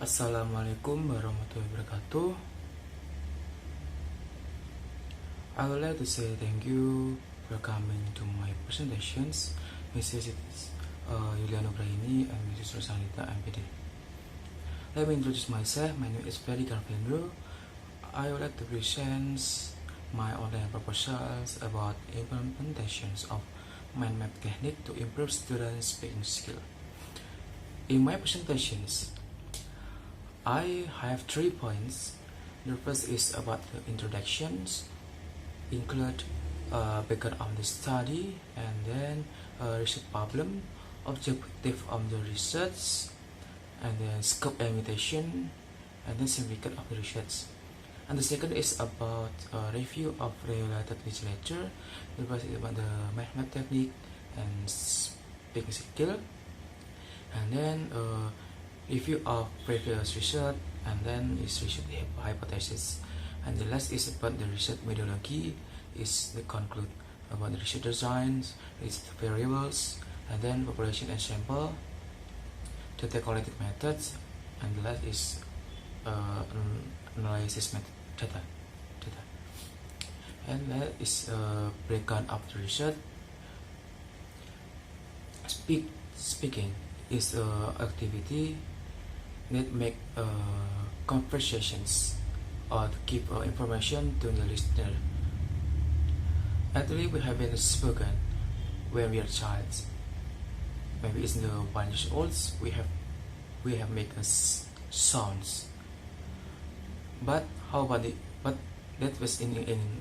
Assalamualaikum warahmatullahi wabarakatuh. I would like to say thank you for coming to my presentations, Mrs. Yuliano Graini and Mrs. Rosanita MPD. Let me introduce myself. My name is Feri. I would like to present my online proposals about implementations of mind map technique to improve students' speaking skill. In my presentations, I have 3 points. The first is about the introductions, include background of the study, and then research problem, objective of the research, and then scope and limitation, and then significance of the research. And the second is about review of related literature. The first is about the mind technique and speaking skill, and then review of previous research, and then is research hypothesis, and the last is about the research methodology, is the conclude about the research designs, research variables, and then population and sample, data collected methods, and the last is analysis method data. And that is breakdown of the research. Speaking is activity that make conversations or to give information to the listener. Actually, we have been spoken when we are child. Maybe it's the 1 years old. We have made sounds. But how about that was in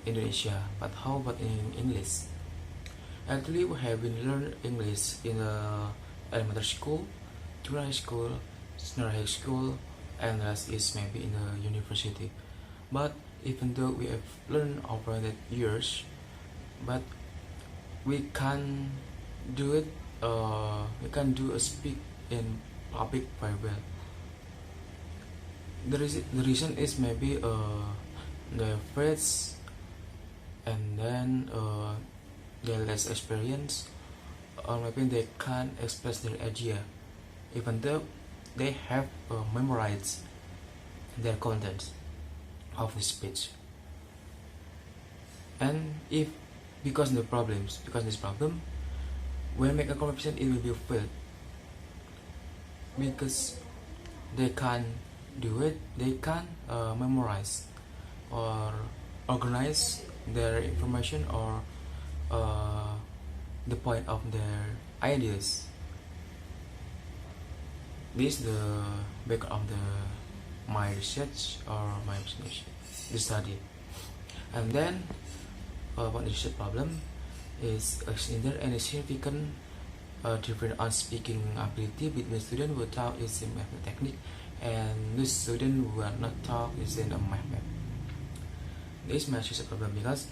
Indonesia? But how about in English? Actually, we have been learn English in elementary school, junior high school, senior high school, and last is maybe in the university. But even though we have learned over that years, but we can do it. We can do a speak in public very well. The reason is maybe the phrase, and then their less experience, or maybe they can't express their idea, even though they have memorized their content of the speech. And if because this problem, when make a conversation, it will be failed because they can't do it. They can't memorize or organize their information or the point of their ideas. This is the background of my research or my the study. And then about the research problem is there any significant difference on speaking ability between students who talk using math technique and those students who are not talk using a math. This is my research problem because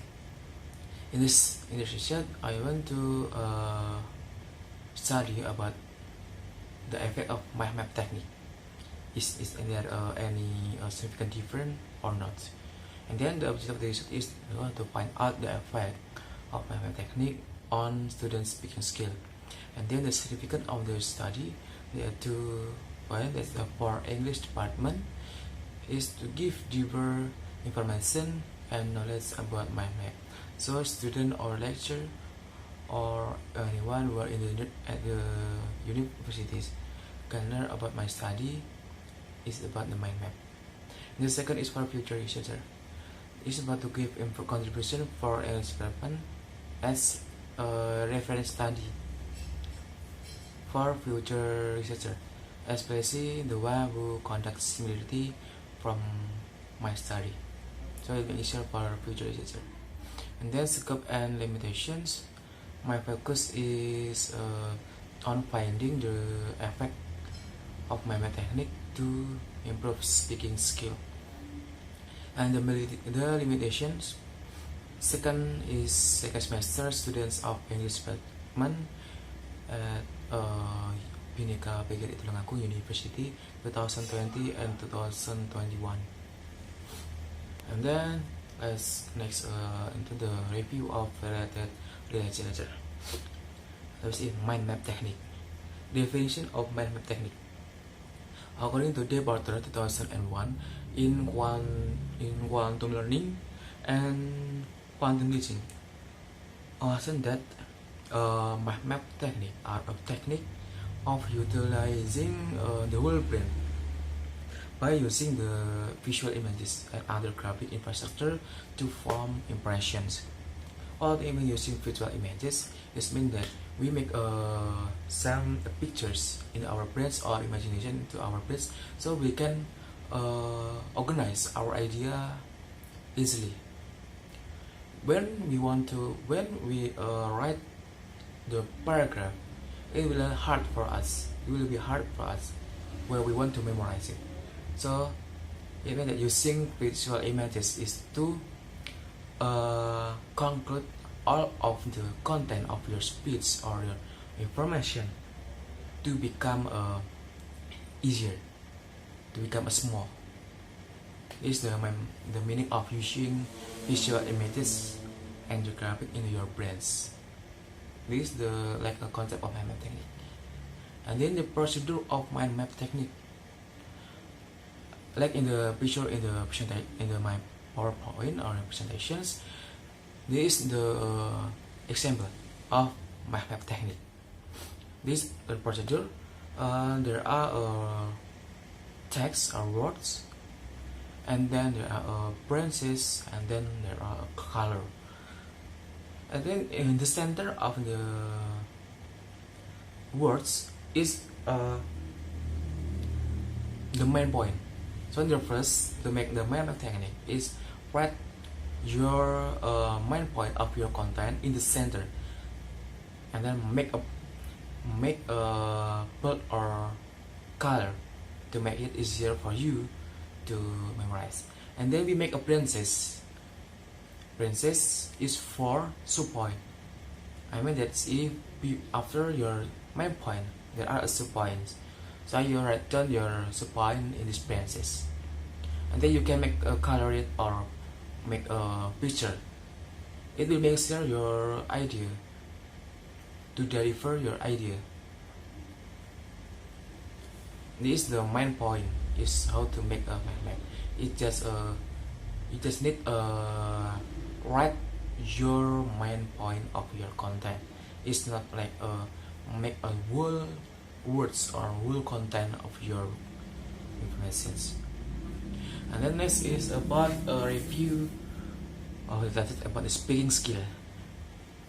in this research I want to study about the effect of math technique. Is there any significant difference or not? And then the objective of the research is to find out the effect of math technique on students' speaking skill. And then the significance of the study, there are 2 points. That's for English department is to give deeper information and knowledge about math. So student or lecturer or anyone who are at the universities can learn about my study is about the mind map. And the second is for future researcher. It's about to give contribution for English department as a reference study for future researcher, especially the one who conduct similarity from my study. So it will be easier for future researcher. And then scope and limitations. My focus is on finding the effect of my math technique to improve speaking skill. And the limitations. Second is second semester students of English department at Bhinneka PGRI Tulungagung University 2020 and 2021. And then let's next into the review of related literature. That is mind map technique. Definition of mind map technique. According to Departure 2001, in quantum learning and quantum teaching, said that map technique are a technique of utilizing the whole brain by using the visual images and other graphic infrastructure to form impressions. While even using visual images, it means that we make some pictures in our brains or imagination to our brains, so we can organize our idea easily. When we write the paragraph, it will be hard for us. Where we want to memorize it. So even that using visual images is to conclude all of the content of your speech or your information to become easier, to become small. This is the meaning of using visual images and the graphic in your brains. This is the a concept of mind map technique. And then the procedure of mind map technique, like in the picture in my PowerPoint or presentations, this is the example of mind map technique. This is the procedure. There are text or words, and then there are branches, and then there are color. And then in the center of the words is the main point. So in the first, to make the mind map technique is write your main point of your content in the center, and then make a bold or color to make it easier for you to memorize. And then we make a branches. Branches is for sub-point. I mean that if after your main point there are sub-points, so you write down your sub-point in these branches, and then you can make a color it or make a picture. It will make sure your idea, to deliver your idea. This is the main point, is how to make a mind map. You just need write your main point of your content. It's not like make a whole words or whole content of your informations. And then next is about a review of about the speaking skill.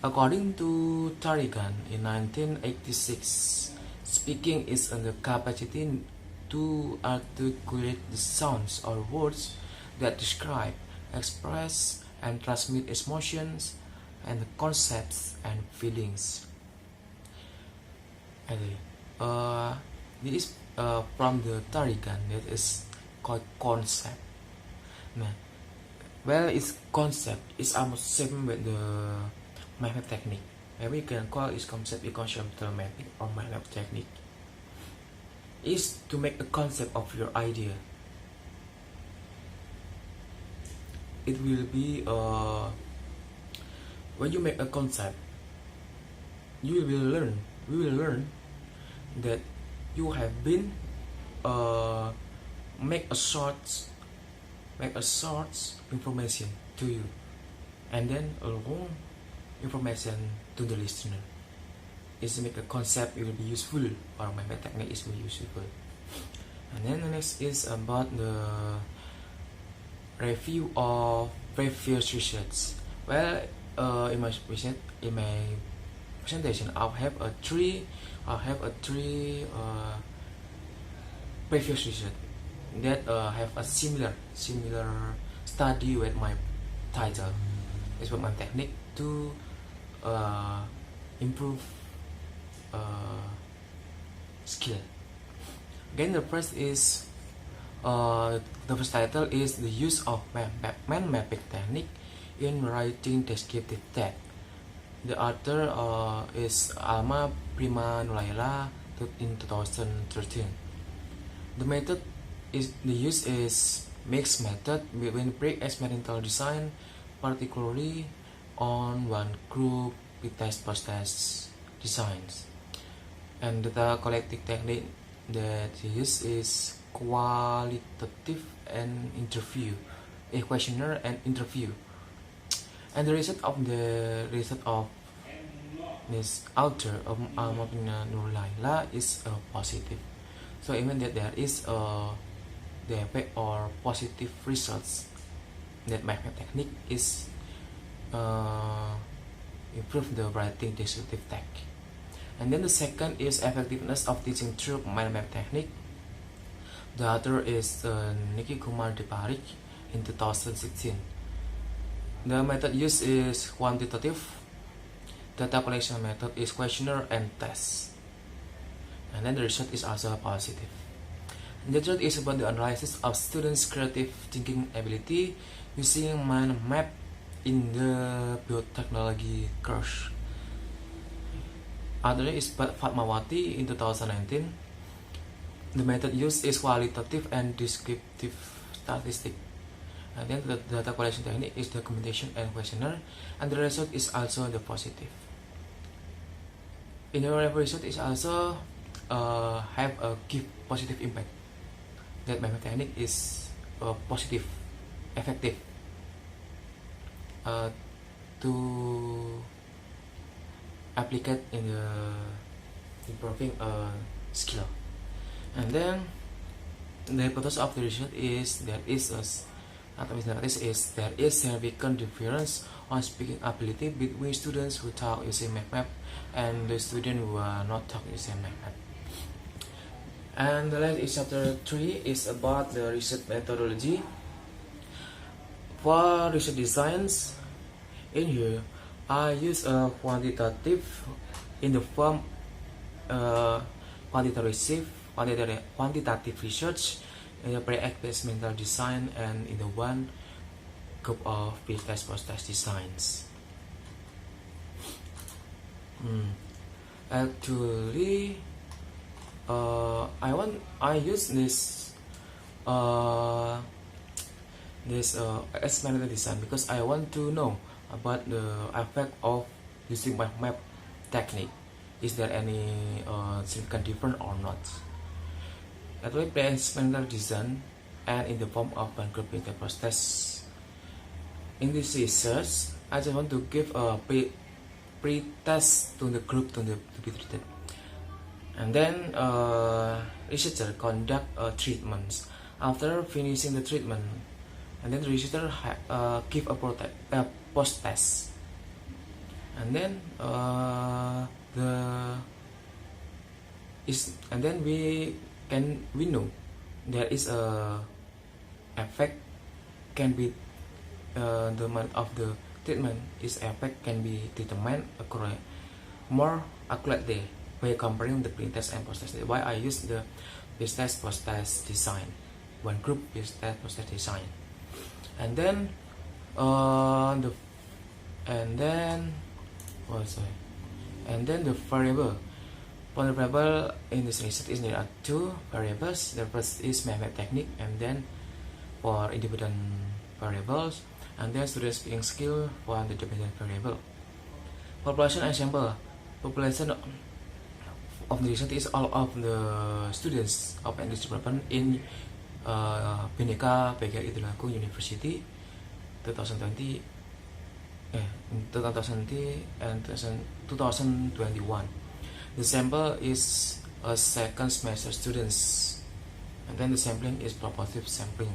According to Tarigan in 1986, speaking is the capacity to articulate the sounds or words that describe, express, and transmit emotions and concepts and feelings. This is from the Tarigan, that is called concept. Well, its concept is almost same with the mind map technique. Maybe you can call its concept a conceptual mapping or mind map technique. Is to make a concept of your idea. It will be when you make a concept, we will learn that you have been make a short information to you, and then a long information to the listener. Is to make a concept, it will be useful, or my technique is very useful. And then the next is about the review of previous research. Well, in my presentation, I have three previous research that have a similar study with my title. It's what my technique to improve skill. Again, the first is the first title is the use of mind mapping technique in writing descriptive text. The author is Alma Prima Nulaila in 2013. The method is the use is mixed method between pre-experimental design, particularly on one group with test post-test designs, and data collecting technique that he uses is qualitative and interview, a questionnaire and interview. And the result of this author of Nur Laila is positive. So even that there is the effect or positive results that my technique is improve the writing descriptive tag. And then the second is effectiveness of teaching through mind map technique. The author is Niki Kumar Deparik in 2016. The method used is quantitative. Data collection method is questionnaire and test. And then the result is also positive. And the third is about the analysis of students' creative thinking ability using mind map in the biotechnology course. Other is Fatmawati in 2019. The method used is qualitative and descriptive statistics. And then the data collection technique is documentation and questionnaire, and the result is also the positive. In the result is also have a give positive impact. That my technique is positive, effective to applicate in the improving skill. And then the hypothesis of the result is there is significant difference on speaking ability between students who talk using map and the students who are not talk using map. And the last is chapter 3 is about the research methodology. For research designs, in here I use a quantitative in the form quantitative research, in the pre-experimental design, and in the one group of pre-test post-test designs. Actually, I use this experimental design because I want to know about the effect of using my map technique. Is there any significant difference or not? Actually, pre-experimental design and in the form of one group post-test. In this research, I just want to give a pre-test to the group to be treated. And then researcher conduct treatments. After finishing the treatment, and then the researcher give a post-test. And then we know there is a effect can be the amount of the treatment is effect can be determined more accurately by comparing the pre-test and post-test. Why I use the pre-test post-test design, one group pre-test post-test design. And then the variable. For the variable in this research is there are two variables. The first is method technique, and then for independent variables, and then student speaking skill for the dependent variable. Population and sample. Population of the research is all of the students of English department in Bhinneka PGRI Tulungagung University 2020 and 2021. The sample is a second semester students, and then the sampling is proportive sampling.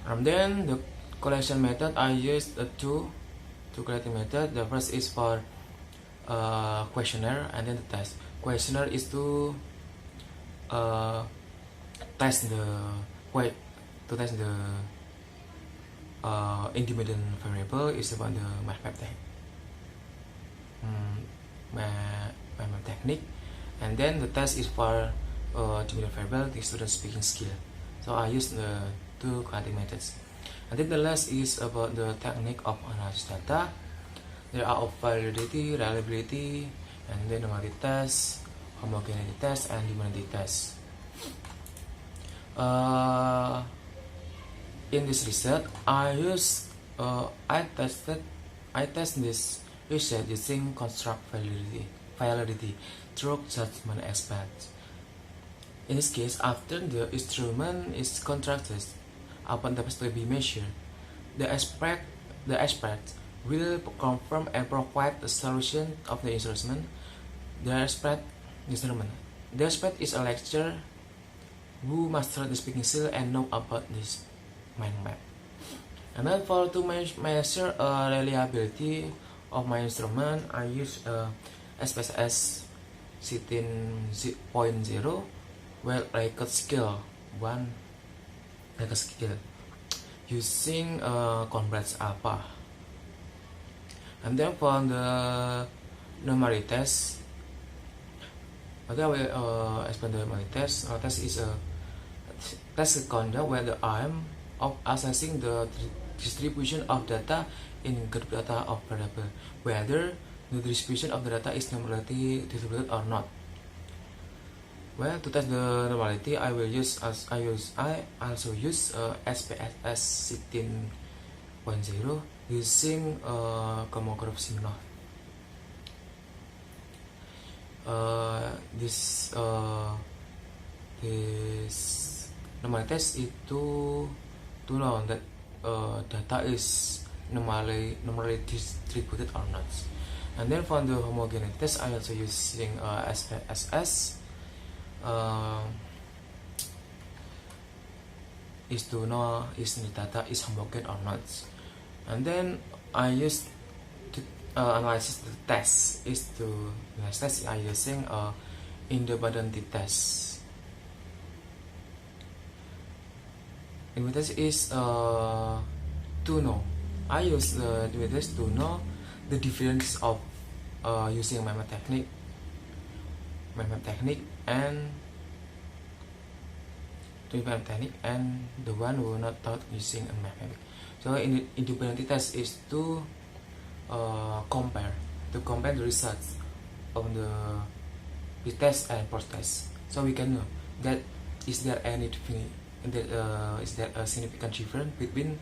And then the collection method, I used two collecting method. The first is for questionnaire, and then the test. Questionnaire is to test the independent variable is about the map technique, and then the test is for dependent variable, the student speaking skill. So I use the two collecting methods. And then the last is about the technique of analysis data. There are of validity, reliability, and then normality test, homogeneity test, and humanity test. In this research, I test this research using construct validity through judgment experts. In this case, after the instrument is contracted upon the to be measured, the expert will confirm and provide the solution of the instrument. The expert is a lecturer who mastered the speaking skill and know about this mind map. And then to measure reliability of my instrument, I use SPSS 16.0, well, record scale 1 record scale using complex alpha. And then for the numeric test, okay, I will explain the numeric test. Test is a test conduct where the aim of assessing the distribution of data in group data of variable, whether the distribution of the data is numerically distributed or not. Well, to test the normality, I also use SPSS 16.0 using Kolmogorov Simonov. This normal test itu to know that data is normally distributed or not. And then for the homogeneity test, I also using SPSS is to know if the data is homogeneous or not. And then I use to analyze the test I using independent test. Independent test is to know. I use the test to know the difference of using method technique and the one who not taught using a mathematics. So in independent test is to compare the results of the pre-test and post-test, so we can know that is there a significant difference between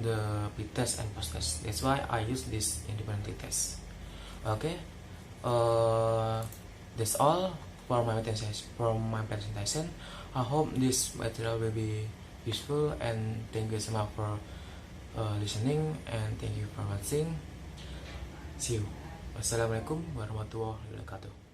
the pre-test and post-test. That's why I use this independent test. Okay, that's all for my presentation. I hope this material will be useful, and thank you so much for listening, and thank you for watching. See you. Wassalamualaikum warahmatullahi wabarakatuh.